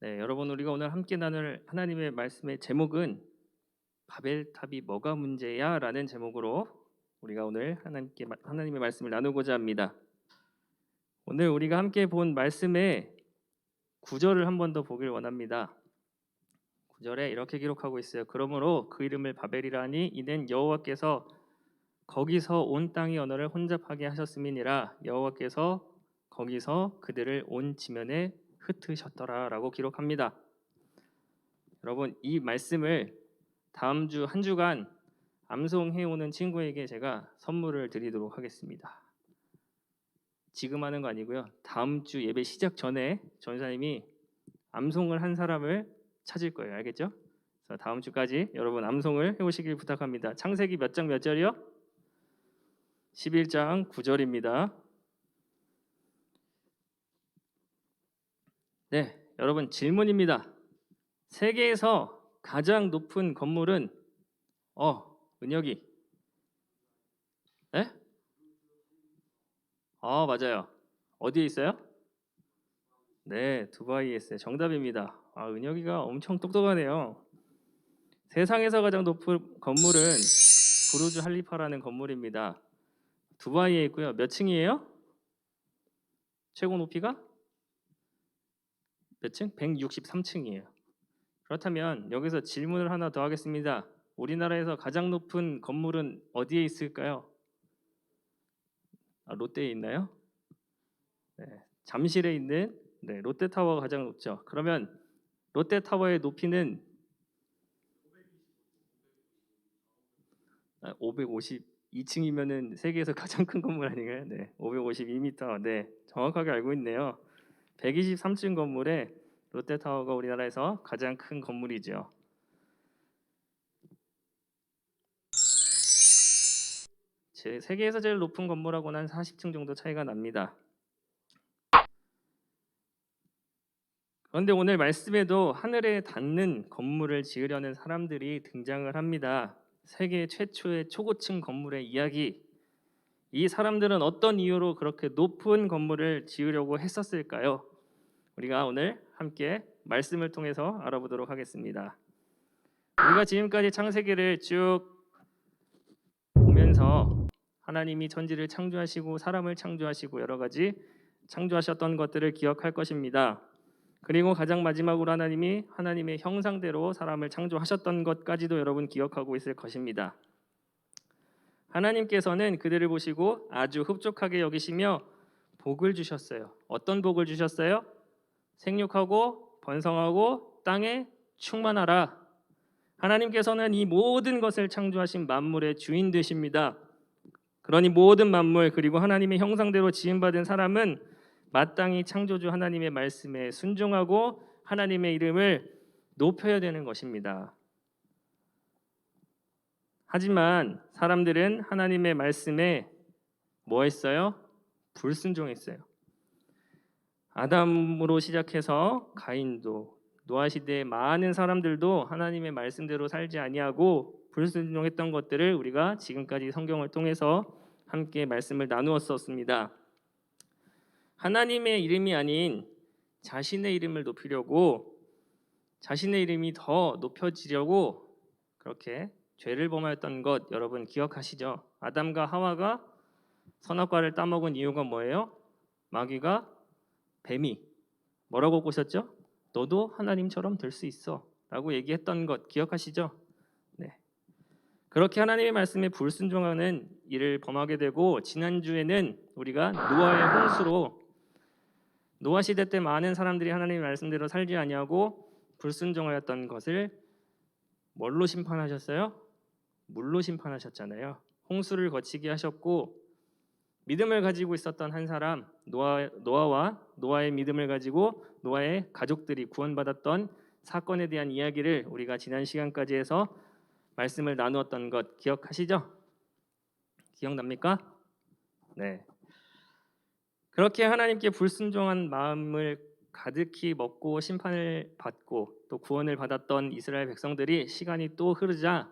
네, 여러분 우리가 오늘 함께 나눌 하나님의 말씀의 제목은 바벨탑이 뭐가 문제야라는 제목으로 우리가 오늘 하나님의 말씀을 나누고자 합니다. 오늘 우리가 함께 본 말씀의 구절을 한 번 더 보길 원합니다. 구절에 이렇게 기록하고 있어요. 그러므로 그 이름을 바벨이라니 이는 여호와께서 거기서 온 땅의 언어를 혼잡하게 하셨음이니라. 여호와께서 거기서 그들을 온 지면에 흩으셨더라라고 기록합니다. 여러분 이 말씀을 다음 주 한 주간 암송해 오는 친구에게 제가 선물을 드리도록 하겠습니다. 지금 하는 거 아니고요. 다음 주 예배 시작 전에 전사님이 암송을 한 사람을 찾을 거예요. 알겠죠? 그래서 다음 주까지 여러분 암송을 해오시길 부탁합니다. 창세기 몇 장 몇 절이요? 11장 9절입니다. 네, 여러분 질문입니다. 세계에서 가장 높은 건물은 은혁이. 네? 맞아요. 어디에 있어요? 네, 두바이에 있어요. 정답입니다. 은혁이가 엄청 똑똑하네요. 세상에서 가장 높은 건물은 부르주 할리파라는 건물입니다. 두바이에 있고요. 몇 층이에요? 최고 높이가? 몇 층? 163층이에요. 그렇다면 여기서 질문을 하나 더 하겠습니다. 우리나라에서 가장 높은 건물은 어디에 있을까요? 롯데에 있나요? 네, 잠실에 있는 롯데타워가 가장 높죠. 그러면 롯데타워의 높이는 552층이면은 세계에서 가장 큰 건물 아닌가요? 네, 552m. 네, 정확하게 알고 있네요. 123층 건물의 롯데타워가 우리나라에서 가장 큰 건물이죠. 세계에서 제일 높은 건물하고는 한 40층 정도 차이가 납니다. 그런데 오늘 말씀에도 하늘에 닿는 건물을 지으려는 사람들이 등장을 합니다. 세계 최초의 초고층 건물의 이야기. 이 사람들은 어떤 이유로 그렇게 높은 건물을 지으려고 했었을까요? 우리가 오늘 함께 말씀을 통해서 알아보도록 하겠습니다. 우리가 지금까지 창세기를 쭉 보면서 하나님이 천지를 창조하시고 사람을 창조하시고 여러 가지 창조하셨던 것들을 기억할 것입니다. 그리고 가장 마지막으로 하나님이 하나님의 형상대로 사람을 창조하셨던 것까지도 여러분 기억하고 있을 것입니다. 하나님께서는 그들을 보시고 아주 흡족하게 여기시며 복을 주셨어요. 어떤 복을 주셨어요? 생육하고 번성하고 땅에 충만하라. 하나님께서는 이 모든 것을 창조하신 만물의 주인 되십니다. 그러니 모든 만물 그리고 하나님의 형상대로 지음받은 사람은 마땅히 창조주 하나님의 말씀에 순종하고 하나님의 이름을 높여야 되는 것입니다. 하지만 사람들은 하나님의 말씀에 뭐 했어요? 불순종했어요. 아담으로 시작해서 가인도 노아 시대의 많은 사람들도 하나님의 말씀대로 살지 아니하고 불순종했던 것들을 우리가 지금까지 성경을 통해서 함께 말씀을 나누었었습니다. 하나님의 이름이 아닌 자신의 이름을 높이려고 자신의 이름이 더 높여지려고 그렇게 죄를 범하였던 것 여러분 기억하시죠? 아담과 하와가 선악과를 따먹은 이유가 뭐예요? 마귀가 뱀이 뭐라고 꼬셨죠? 너도 하나님처럼 될 수 있어 라고 얘기했던 것 기억하시죠? 네. 그렇게 하나님의 말씀에 불순종하는 일을 범하게 되고 지난주에는 우리가 노아의 홍수로 노아 시대 때 많은 사람들이 하나님의 말씀대로 살지 아니하고 불순종하였던 것을 뭘로 심판하셨어요? 물로 심판하셨잖아요. 홍수를 거치게 하셨고 믿음을 가지고 있었던 한 사람 노아와 노아의 믿음을 가지고 노아의 가족들이 구원받았던 사건에 대한 이야기를 우리가 지난 시간까지 해서 말씀을 나누었던 것 기억하시죠? 기억납니까? 네. 그렇게 하나님께 불순종한 마음을 가득히 먹고 심판을 받고 또 구원을 받았던 이스라엘 백성들이 시간이 또 흐르자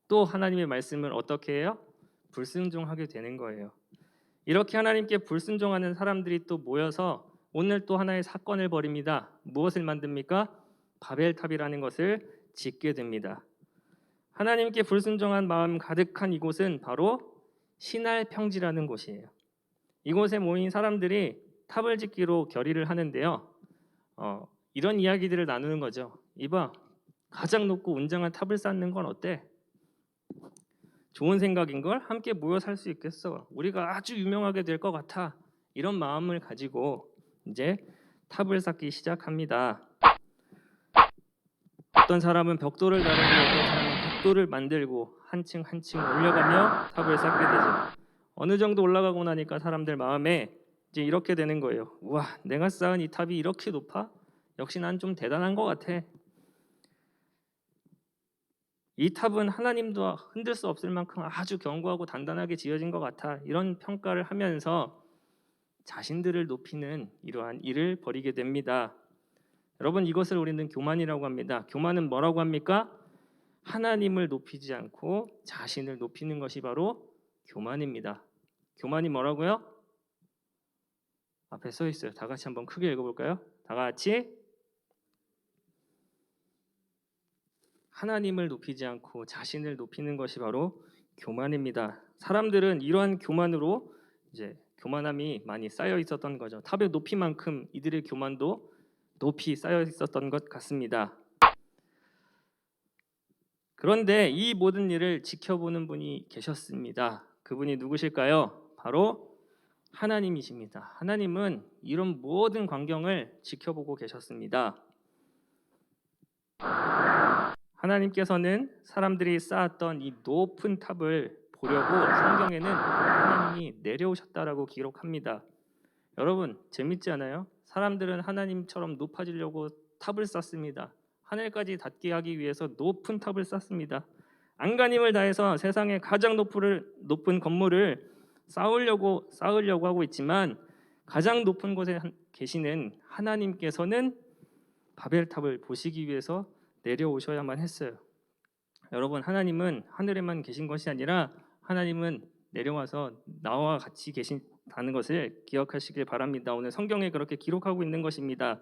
또 하나님의 말씀을 어떻게 해요? 불순종하게 되는 거예요. 이렇게 하나님께 불순종하는 사람들이 또 모여서 오늘 또 하나의 사건을 벌입니다. 무엇을 만듭니까? 바벨탑이라는 것을 짓게 됩니다. 하나님께 불순종한 마음 가득한 이곳은 바로 신할 평지라는 곳이에요. 이곳에 모인 사람들이 탑을 짓기로 결의를 하는데요. 이런 이야기들을 나누는 거죠. 이봐, 가장 높고 웅장한 탑을 쌓는 건 어때? 좋은 생각인 걸. 함께 모여 살 수 있겠어. 우리가 아주 유명하게 될 것 같아. 이런 마음을 가지고 이제 탑을 쌓기 시작합니다. 어떤 사람은 벽돌을 다루고 어떤 사람은 벽돌을 만들고 한 층 한 층 올려가며 탑을 쌓게 되죠. 어느 정도 올라가고 나니까 사람들 마음에 이제 이렇게 되는 거예요. 우와, 내가 쌓은 이 탑이 이렇게 높아? 역시 난 좀 대단한 것 같아. 이 탑은 하나님도 흔들 수 없을 만큼 아주 견고하고 단단하게 지어진 것 같아. 이런 평가를 하면서 자신들을 높이는 이러한 일을 벌이게 됩니다. 여러분, 이것을 우리는 교만이라고 합니다. 교만은 뭐라고 합니까? 하나님을 높이지 않고 자신을 높이는 것이 바로 교만입니다. 교만이 뭐라고요? 앞에 써 있어요. 다 같이 한번 크게 읽어볼까요? 다 같이. 하나님을 높이지 않고 자신을 높이는 것이 바로 교만입니다. 사람들은 이러한 교만으로 이제 교만함이 많이 쌓여 있었던 거죠. 탑의 높이만큼 이들의 교만도 높이 쌓여 있었던 것 같습니다. 그런데 이 모든 일을 지켜보는 분이 계셨습니다. 그분이 누구실까요? 바로 하나님이십니다. 하나님은 이런 모든 광경을 지켜보고 계셨습니다. 하나님께서는 사람들이 쌓았던 이 높은 탑을 보려고 성경에는 하나님이 내려오셨다라고 기록합니다. 여러분, 재밌지 않아요? 사람들은 하나님처럼 높아지려고 탑을 쌓습니다. 하늘까지 닿게 하기 위해서 높은 탑을 쌓습니다. 안간힘을 다해서 세상의 가장 높은 건물을 쌓으려고 하고 있지만 가장 높은 곳에 계시는 하나님께서는 바벨탑을 보시기 위해서 내려오셔야만 했어요. 여러분, 하나님은 하늘에만 계신 것이 아니라 하나님은 내려와서 나와 같이 계신다는 것을 기억하시길 바랍니다. 오늘 성경에 그렇게 기록하고 있는 것입니다.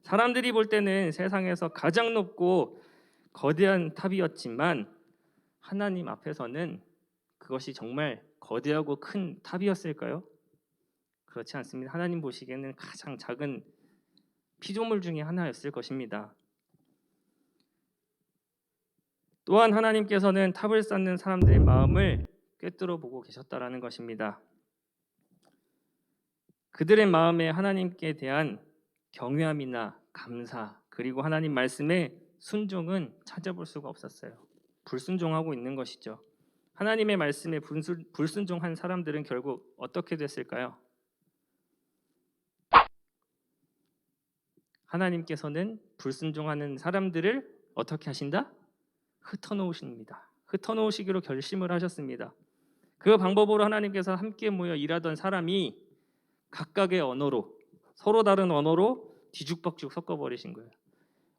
사람들이 볼 때는 세상에서 가장 높고 거대한 탑이었지만 하나님 앞에서는 그것이 정말 거대하고 큰 탑이었을까요? 그렇지 않습니다. 하나님 보시기에는 가장 작은 피조물 중에 하나였을 것입니다. 또한 하나님께서는 탑을 쌓는 사람들의 마음을 꿰뚫어 보고 계셨다라는 것입니다. 그들의 마음에 하나님께 대한 경외함이나 감사, 그리고 하나님 말씀의 순종은 찾아볼 수가 없었어요. 불순종하고 있는 것이죠. 하나님의 말씀에 불순종한 사람들은 결국 어떻게 됐을까요? 하나님께서는 불순종하는 사람들을 어떻게 하신다? 흩어놓으십니다. 흩어놓으시기로 결심을 하셨습니다. 그 방법으로 하나님께서 함께 모여 일하던 사람이 각각의 언어로, 서로 다른 언어로 뒤죽박죽 섞어버리신 거예요.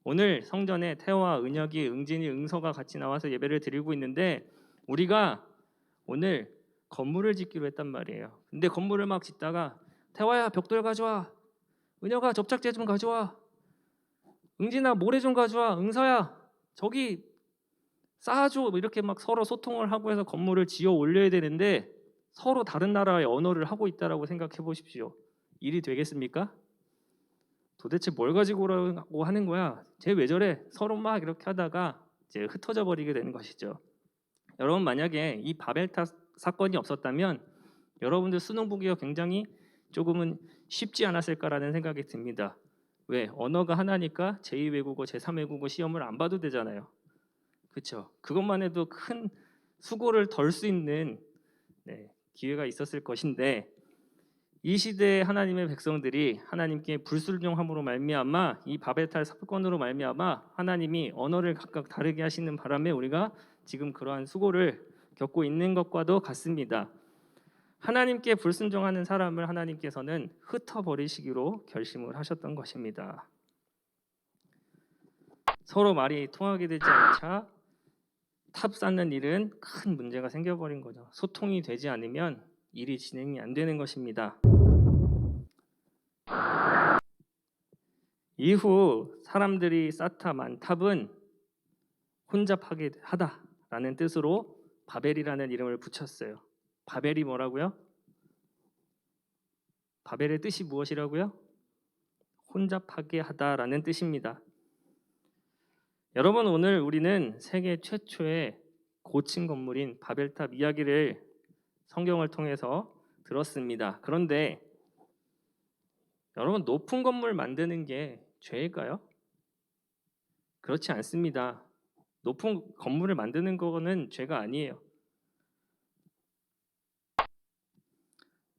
오늘 성전에 태호와 은혁이, 응진이, 응서가 같이 나와서 예배를 드리고 있는데 우리가 오늘 건물을 짓기로 했단 말이에요. 근데 건물을 막 짓다가 태호야 벽돌 가져와, 은혁아 접착제 좀 가져와, 응진아 모래 좀 가져와, 응서야 저기 쌓아줘, 이렇게 막 서로 소통을 하고 해서 건물을 지어 올려야 되는데 서로 다른 나라의 언어를 하고 있다라고 생각해 보십시오. 일이 되겠습니까? 도대체 뭘 가지고 오라고 하는 거야? 쟤 왜 저래? 서로 막 이렇게 하다가 이제 흩어져 버리게 되는 것이죠. 여러분, 만약에 이 바벨탑 사건이 없었다면 여러분들 수능 보기가 굉장히 조금은 쉽지 않았을까라는 생각이 듭니다. 왜? 언어가 하나니까 제2외국어, 제3외국어 시험을 안 봐도 되잖아요. 그렇죠? 그것만 해도 큰 수고를 덜 수 있는 기회가 있었을 것인데 이 시대의 하나님의 백성들이 하나님께 불순종함으로 말미암아 이 바벨탑 사건으로 말미암아 하나님이 언어를 각각 다르게 하시는 바람에 우리가 지금 그러한 수고를 겪고 있는 것과도 같습니다. 하나님께 불순종하는 사람을 하나님께서는 흩어버리시기로 결심을 하셨던 것입니다. 서로 말이 통하게 되지 않자 탑 쌓는 일은 큰 문제가 생겨버린 거죠. 소통이 되지 않으면 일이 진행이 안 되는 것입니다. 이후 사람들이 쌓다 만탑은 혼자 파괴하다라는 뜻으로 바벨이라는 이름을 붙였어요. 바벨이 뭐라고요? 바벨의 뜻이 무엇이라고요? 혼자 파괴하다라는 뜻입니다. 여러분, 오늘 우리는 세계 최초의 고층 건물인 바벨탑 이야기를 성경을 통해서 들었습니다. 그런데 여러분, 높은 건물 만드는 게 죄일까요? 그렇지 않습니다. 높은 건물을 만드는 거는 죄가 아니에요.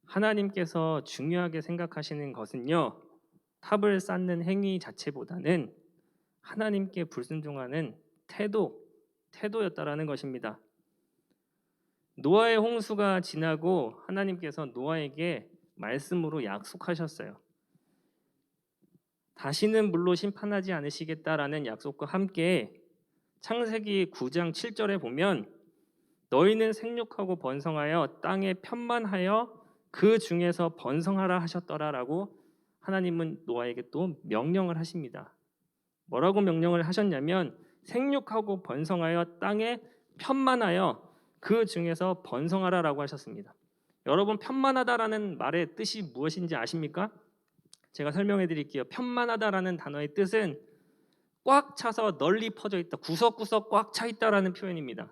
하나님께서 중요하게 생각하시는 것은요, 탑을 쌓는 행위 자체보다는 하나님께 불순종하는 태도였다라는 것입니다. 노아의 홍수가 지나고 하나님께서 노아에게 말씀으로 약속하셨어요. 다시는 물로 심판하지 않으시겠다라는 약속과 함께 창세기 9장 7절에 보면 너희는 생육하고 번성하여 땅에 편만하여 그 중에서 번성하라 하셨더라라고 하나님은 노아에게 또 명령을 하십니다. 뭐라고 명령을 하셨냐면 생육하고 번성하여 땅에 편만하여 그 중에서 번성하라라고 하셨습니다. 여러분, 편만하다라는 말의 뜻이 무엇인지 아십니까? 제가 설명해 드릴게요. 편만하다라는 단어의 뜻은 꽉 차서 널리 퍼져 있다, 구석구석 꽉 차 있다라는 표현입니다.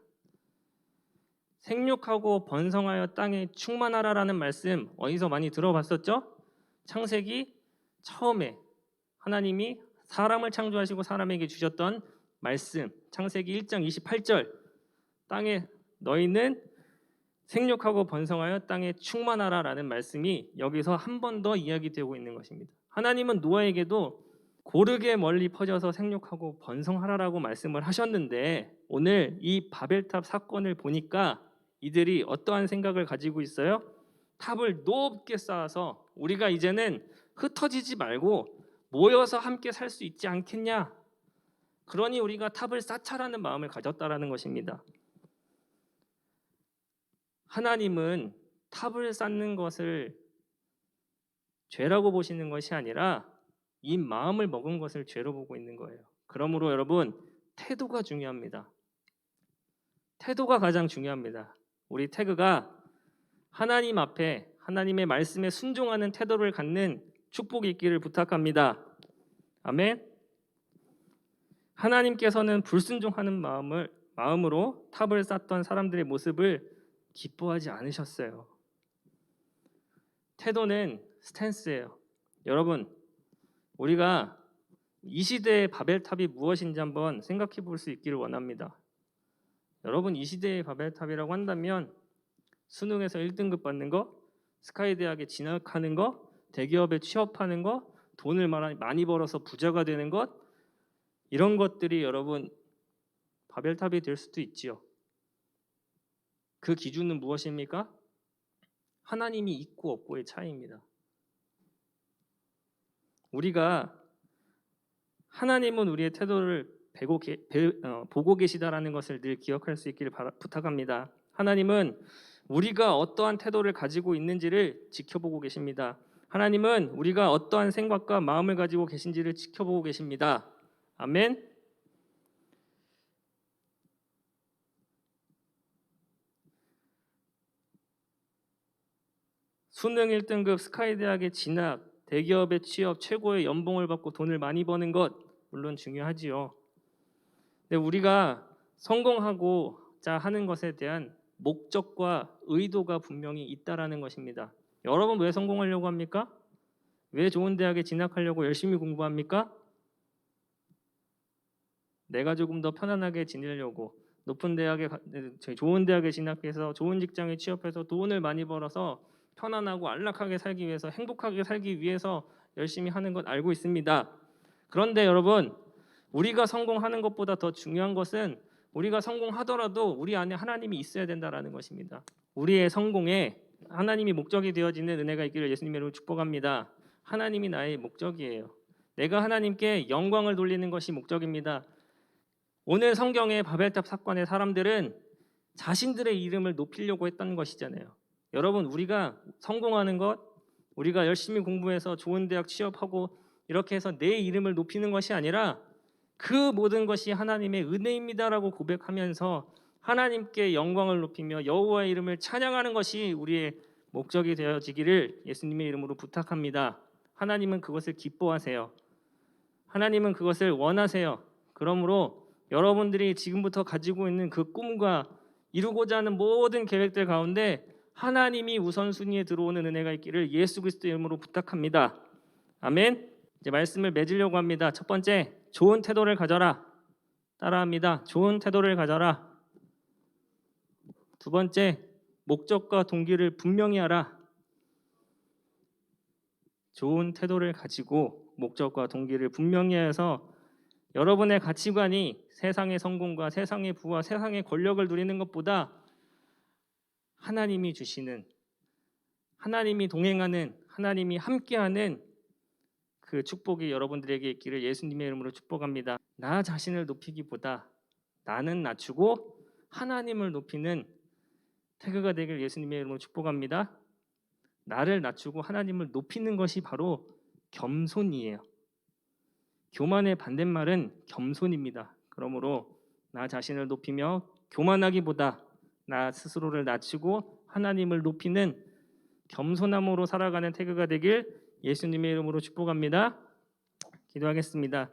생육하고 번성하여 땅에 충만하라라는 말씀 어디서 많이 들어봤었죠? 창세기 처음에 하나님이 사람을 창조하시고 사람에게 주셨던 말씀, 창세기 1장 28절, 땅에 너희는 생육하고 번성하여 땅에 충만하라라는 말씀이 여기서 한 번 더 이야기되고 있는 것입니다. 하나님은 노아에게도 고르게 멀리 퍼져서 생육하고 번성하라라고 말씀을 하셨는데, 오늘 이 바벨탑 사건을 보니까 이들이 어떠한 생각을 가지고 있어요? 탑을 높게 쌓아서 우리가 이제는 흩어지지 말고 모여서 함께 살 수 있지 않겠냐? 그러니 우리가 탑을 쌓자라는 마음을 가졌다라는 것입니다. 하나님은 탑을 쌓는 것을 죄라고 보시는 것이 아니라 이 마음을 먹은 것을 죄로 보고 있는 거예요. 그러므로 여러분, 태도가 중요합니다. 태도가 가장 중요합니다. 우리 태그가 하나님 앞에 하나님의 말씀에 순종하는 태도를 갖는 축복이 있기를 부탁합니다. 아멘. 하나님께서는 불순종하는 마음으로 탑을 쌓던 사람들의 모습을 기뻐하지 않으셨어요. 태도는 스탠스예요. 여러분, 우리가 이 시대의 바벨탑이 무엇인지 한번 생각해 볼 수 있기를 원합니다. 여러분, 이 시대의 바벨탑이라고 한다면 수능에서 1등급 받는 거, 스카이 대학에 진학하는 거, 대기업에 취업하는 거, 돈을 많이 벌어서 부자가 되는 것, 이런 것들이 여러분 바벨탑이 될 수도 있지요. 그 기준은 무엇입니까? 하나님이 있고 없고의 차이입니다. 우리가 하나님은 우리의 태도를 보고 계시다라는 것을 늘 기억할 수 있기를 부탁합니다. 하나님은 우리가 어떠한 태도를 가지고 있는지를 지켜보고 계십니다. 하나님은 우리가 어떠한 생각과 마음을 가지고 계신지를 지켜보고 계십니다. 아멘. 수능 1등급, 스카이 대학에 진학, 대기업에 취업, 최고의 연봉을 받고 돈을 많이 버는 것 물론 중요하지요. 근데 우리가 성공하고자 하는 것에 대한 목적과 의도가 분명히 있다라는 것입니다. 여러분, 왜 성공하려고 합니까? 왜 좋은 대학에 진학하려고 열심히 공부합니까? 내가 조금 더 편안하게 지내려고, 좋은 대학에 진학해서 좋은 직장에 취업해서 돈을 많이 벌어서 편안하고 안락하게 살기 위해서, 행복하게 살기 위해서 열심히 하는 것 알고 있습니다. 그런데 여러분, 우리가 성공하는 것보다 더 중요한 것은 우리가 성공하더라도 우리 안에 하나님이 있어야 된다라는 것입니다. 우리의 성공에 하나님이 목적이 되어지는 은혜가 있기를 예수님의 이름으로 축복합니다. 하나님이 나의 목적이에요. 내가 하나님께 영광을 돌리는 것이 목적입니다. 오늘 성경의 바벨탑 사건의 사람들은 자신들의 이름을 높이려고 했던 것이잖아요. 여러분, 우리가 성공하는 것, 우리가 열심히 공부해서 좋은 대학 취업하고 이렇게 해서 내 이름을 높이는 것이 아니라 그 모든 것이 하나님의 은혜입니다라고 고백하면서 하나님께 영광을 높이며 여호와의 이름을 찬양하는 것이 우리의 목적이 되어지기를 예수님의 이름으로 부탁합니다. 하나님은 그것을 기뻐하세요. 하나님은 그것을 원하세요. 그러므로 여러분들이 지금부터 가지고 있는 그 꿈과 이루고자 하는 모든 계획들 가운데 하나님이 우선순위에 들어오는 은혜가 있기를 예수 그리스도의 이름으로 부탁합니다. 아멘. 이제 말씀을 맺으려고 합니다. 첫 번째, 좋은 태도를 가져라. 따라합니다. 좋은 태도를 가져라. 두 번째, 목적과 동기를 분명히 하라. 좋은 태도를 가지고 목적과 동기를 분명히 해서 여러분의 가치관이 세상의 성공과 세상의 부와 세상의 권력을 누리는 것보다 하나님이 주시는, 하나님이 동행하는, 하나님이 함께하는 그 축복이 여러분들에게 있기를 예수님의 이름으로 축복합니다. 나 자신을 높이기보다 나는 낮추고 하나님을 높이는 태그가 되길 예수님의 이름으로 축복합니다. 나를 낮추고 하나님을 높이는 것이 바로 겸손이에요. 교만의 반대말은 겸손입니다. 그러므로 나 자신을 높이며 교만하기보다 나 스스로를 낮추고 하나님을 높이는 겸손함으로 살아가는 태그가 되길 예수님의 이름으로 축복합니다. 기도하겠습니다.